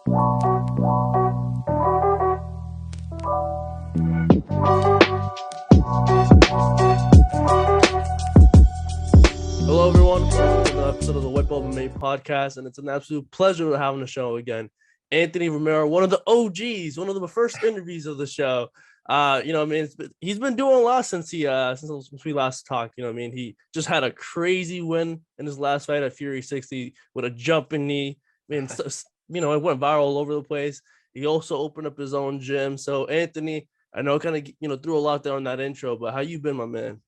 Hello, everyone. Welcome to the episode of the White Belt MMA podcast, and it's an absolute pleasure having the show again. Anthony Romero, one of the OGs, one of the first interviews of the show. He's been doing a lot since we last talked. He just had a crazy win in his last fight at Fury 60 with a jumping knee. It went viral all over the place. He also opened up his own gym. So, Anthony, I know kind of threw a lot there on that intro, but how you been, my man?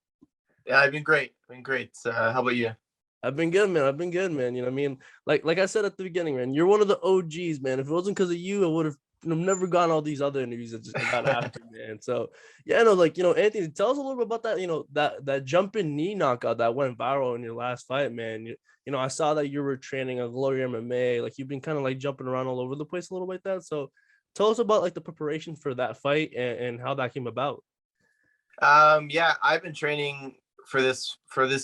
Yeah, I've been great. How about you? I've been good, man. Like I said at the beginning, man, you're one of the OGs, man. If it wasn't because of you, I would have never gotten all these other interviews that just got after, man. So yeah, Anthony, tell us a little bit about that, that jumping knee knockout that went viral in your last fight, man. I saw that you were training at Glory MMA. Like, you've been kind of like jumping around all over the place a little like that. So tell us about like the preparation for that fight and how that came about. Yeah, I've been training for this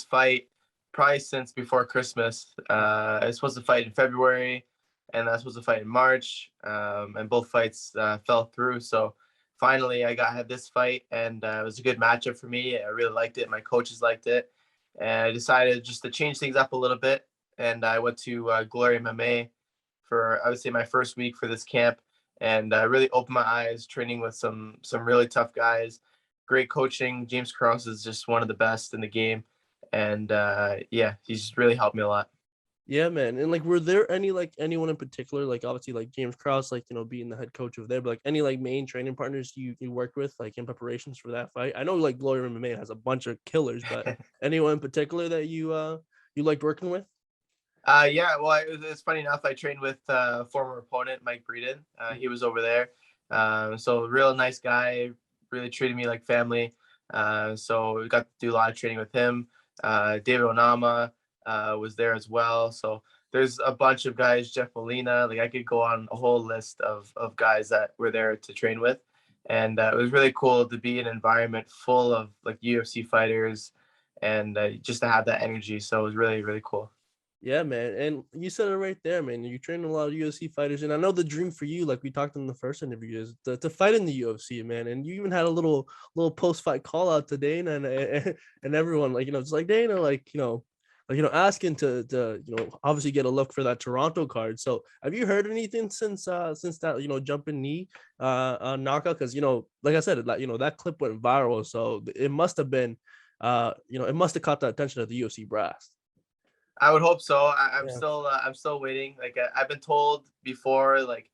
fight probably since before Christmas. I was supposed to fight in February, and I was supposed to fight in March, and both fights fell through. So finally, had this fight, and it was a good matchup for me. I really liked it. My coaches liked it, and I decided just to change things up a little bit. And I went to Glory MMA for, I would say, my first week for this camp, and really opened my eyes training with some really tough guys. Great coaching. James Krause is just one of the best in the game. And he's really helped me a lot. Yeah, man. And like, were there anyone in particular, like obviously like James Krause, being the head coach over there, but like any like main training partners you worked with like in preparations for that fight? I know like Glory MMA has a bunch of killers, but anyone in particular that you liked working with? Well, it's funny enough. I trained with former opponent Mike Breeden. He was over there. So real nice guy, really treated me like family. So we got to do a lot of training with him. David Onama was there as well. So there's a bunch of guys, Jeff Molina, like I could go on a whole list of guys that were there to train with. And it was really cool to be in an environment full of like UFC fighters and just to have that energy. So it was really, really cool. Yeah, man. And you said it right there, man. You train a lot of UFC fighters. And I know the dream for you, like we talked in the first interview, is to fight in the UFC, man. And you even had a little post-fight call out to Dana and everyone, like, it's like Dana, asking to obviously get a look for that Toronto card. So have you heard anything since that, jumping knee knockout? Because, like I said, that clip went viral. So it must have been, it must have caught the attention of the UFC brass. I would hope so. I'm Yeah. still waiting. Like I've been told before, like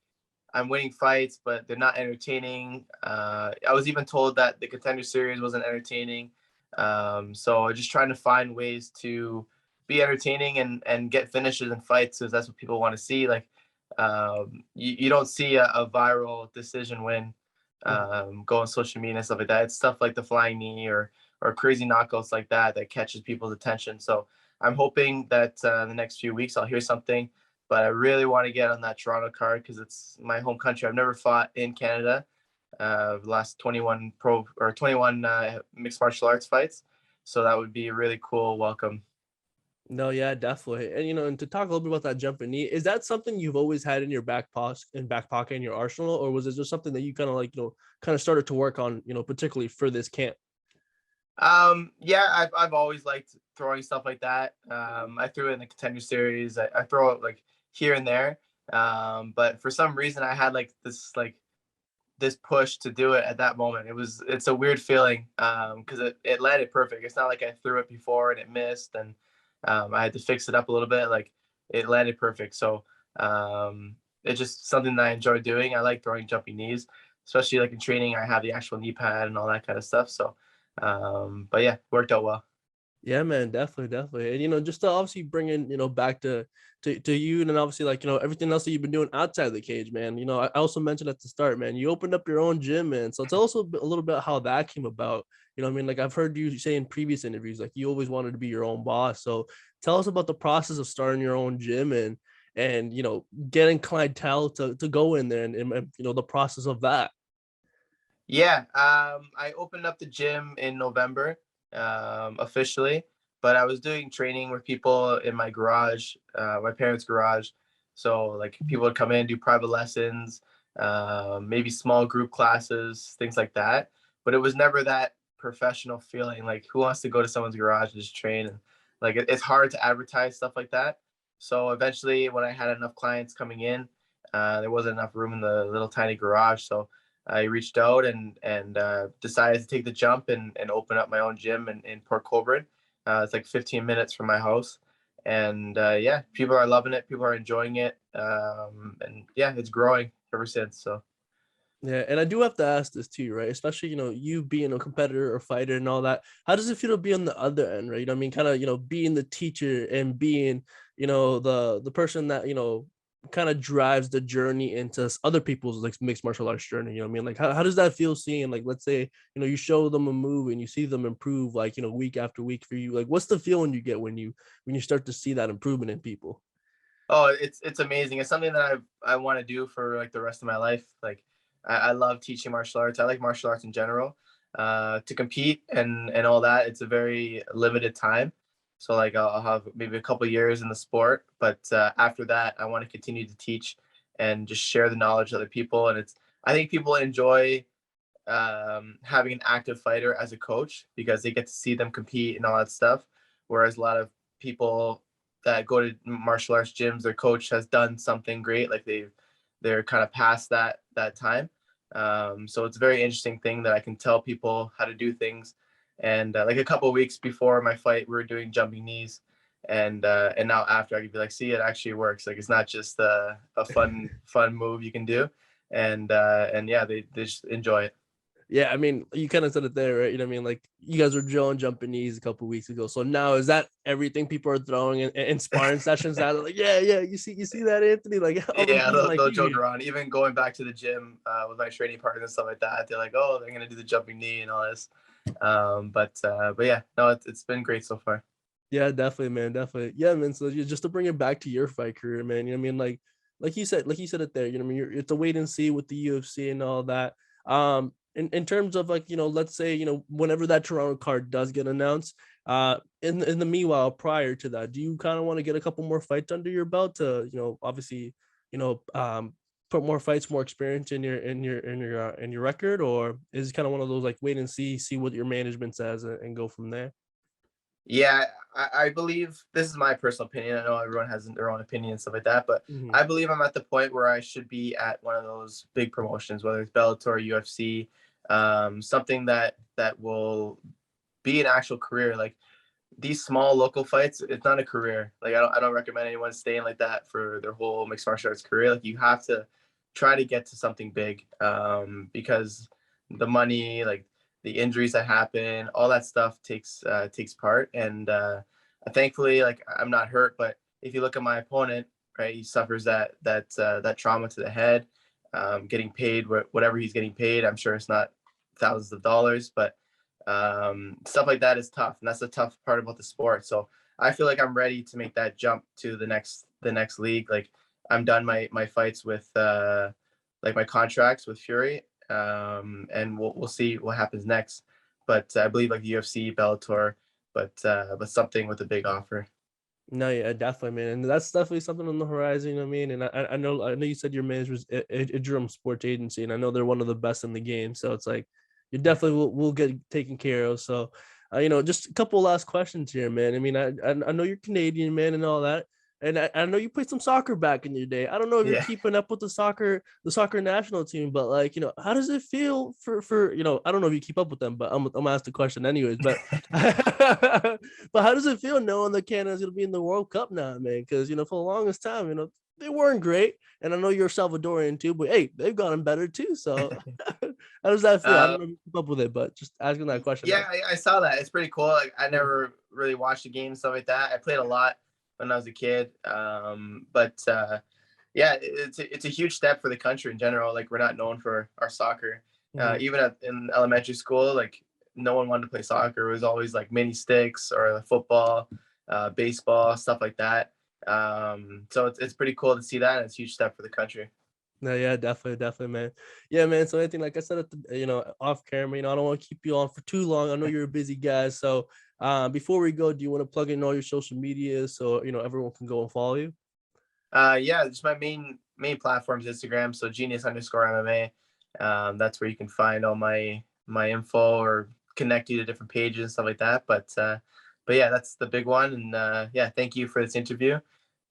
I'm winning fights, but they're not entertaining. I was even told that the Contender series wasn't entertaining. So just trying to find ways to be entertaining and get finishes in fights, because that's what people want to see. Like you don't see a viral decision win go on social media and stuff like that. It's stuff like the flying knee or crazy knockouts like that catches people's attention. So I'm hoping that in the next few weeks I'll hear something, but I really want to get on that Toronto card because it's my home country. I've never fought in Canada, the last 21 mixed martial arts fights. So that would be a really cool welcome. No, yeah, definitely. And to talk a little bit about that jumping knee, is that something you've always had in your back pocket in your arsenal, or was it just something that you kind of started to work on, particularly for this camp? Yeah, I've always liked throwing stuff like that. I threw it in the Contender series. I throw it like here and there. But for some reason I had this push to do it at that moment. It's a weird feeling because it landed perfect. It's not like I threw it before and it missed and I had to fix it up a little bit. Like it landed perfect. So it's just something that I enjoy doing. I like throwing jumping knees, especially like in training. I have the actual knee pad and all that kind of stuff. So but yeah, worked out well. Yeah, man, definitely. And just to obviously bring in, back to you, and then obviously everything else that you've been doing outside of the cage, man. I also mentioned at the start, man, you opened up your own gym, man. So tell us a little bit how that came about. Like I've heard you say in previous interviews, like you always wanted to be your own boss. So tell us about the process of starting your own gym and getting clientele to go in there and the process of that. Yeah, I opened up the gym in November officially, but I was doing training with people in my garage, my parents' garage. So like people would come in, do private lessons, maybe small group classes, things like that. But it was never that professional feeling. Like who wants to go to someone's garage and just train? And like it's hard to advertise stuff like that. So eventually, when I had enough clients coming in, there wasn't enough room in the little tiny garage. So I reached out and decided to take the jump and open up my own gym in Port Colborne. It's like 15 minutes from my house, and yeah, people are loving it. People are enjoying it, and yeah, it's growing ever since. So Yeah, and I do have to ask this too, right? Especially, you being a competitor or fighter and all that. How does it feel to be on the other end, right? I mean, kind of, being the teacher and being, the person that, kind of drives the journey into other people's like mixed martial arts journey. You know what I mean? Like how does that feel seeing, like, let's say, you show them a move and you see them improve, like, week after week for you? Like, what's the feeling you get when you start to see that improvement in people? oh, it's amazing. It's something that I want to do for like the rest of my life. Like I love teaching martial arts. I like martial arts in general. To compete and all that, it's a very limited time. So like I'll have maybe a couple years in the sport, but after that, I want to continue to teach and just share the knowledge with other people. And I think people enjoy having an active fighter as a coach because they get to see them compete and all that stuff. Whereas a lot of people that go to martial arts gyms, their coach has done something great, like they're kind of past that time. So it's a very interesting thing that I can tell people how to do things. And like a couple of weeks before my fight, we were doing jumping knees, and now after I could be like, see, it actually works. Like it's not just a fun move you can do, and yeah, they just enjoy it. Yeah, I mean, you kind of said it there, right? You know what I mean? Like, you guys were drilling jumping knees a couple weeks ago. So now is that everything people are throwing in sparring sessions now? They're like, yeah, you see that, Anthony? Like, all them Yeah, people like they'll joke you. around. Even going back to the gym with my training partners and stuff like that, they're like, "Oh, they're gonna do the jumping knee and all this." But yeah, no, it's been great so far. Yeah, definitely, man, definitely. Yeah, man. So just to bring it back to your fight career, man. You know what I mean? Like you said it there. You know what I mean? It's a wait and see with the UFC and all that. In terms of, like, let's say, whenever that Toronto card does get announced, in the meanwhile, prior to that, do you kind of want to get a couple more fights under your belt to, obviously, you know, um, put more fights, more experience in your record, or is it kind of one of those like wait and see what your management says and go from there? Yeah, I believe this is my personal opinion. I know everyone has their own opinion and stuff like that, but Mhm. I believe I'm at the point where I should be at one of those big promotions, whether it's Bellator, UFC, something that will be an actual career. Like these small local fights, it's not a career. Like I don't recommend anyone staying like that for their whole mixed martial arts career. Like you have to try to get to something big, because the money, like the injuries that happen, all that stuff takes part. And thankfully, like I'm not hurt, but if you look at my opponent, right, he suffers that trauma to the head, getting paid whatever he's getting paid. I'm sure it's not thousands of dollars, but stuff like that is tough, and that's the tough part about the sport. So I feel like I'm ready to make that jump to the next league. Like I'm done my fights with like my contracts with Fury, and we'll see what happens next. But I believe like the UFC, Bellator, but something with a big offer. No, yeah, definitely, man, and that's definitely something on the horizon. You know what I mean? And I know you said your manager was Idrum Sports Agency, and I know they're one of the best in the game. So it's like you definitely will get taken care of. So, just a couple last questions here, man. I mean, I know you're Canadian, man, and all that, and I know you played some soccer back in your day. I don't know if you're Yeah. keeping up with the soccer national team, but like, how does it feel for I don't know if you keep up with them, but I'm gonna ask the question anyways. But but how does it feel knowing that Canada's gonna be in the World Cup now, man? Because for the longest time, they weren't great, and I know you're Salvadorian too, but hey, they've gotten better too. So how does that feel? I don't uh, know if you keep up with it, but just asking that question yeah, now. I saw that. It's pretty cool. Like I Mhm. never really watched the game and stuff like that. I played a lot when I was a kid, but yeah, it's a huge step for the country in general. Like we're not known for our soccer. Mhm. Even in elementary school, like no one wanted to play soccer. It was always like mini sticks or football, baseball, stuff like that. So it's pretty cool to see that, and it's a huge step for the country. No, yeah, definitely, man. Yeah, man. So anything, like I said, off camera, I don't want to keep you on for too long. I know you're a busy guy. So before we go, do you want to plug in all your social media so everyone can go and follow you? Yeah, just my main platform is Instagram. So genius_MMA. That's where you can find all my info or connect you to different pages and stuff like that. But yeah, that's the big one. And yeah, thank you for this interview.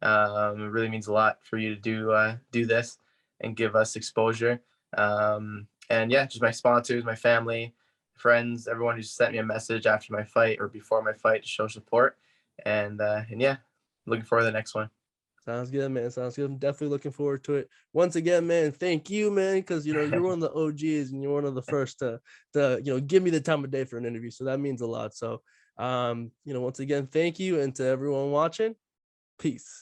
It really means a lot for you to do this and give us exposure. And yeah, just my sponsors, my family, friends, everyone who sent me a message after my fight or before my fight to show support. And yeah, looking forward to the next one. Sounds good, man. Sounds good. I'm definitely looking forward to it. Once again, man, thank you, man, because you're one of the OGs and you're one of the first to give me the time of day for an interview. So that means a lot. So once again, thank you, and to everyone watching, peace.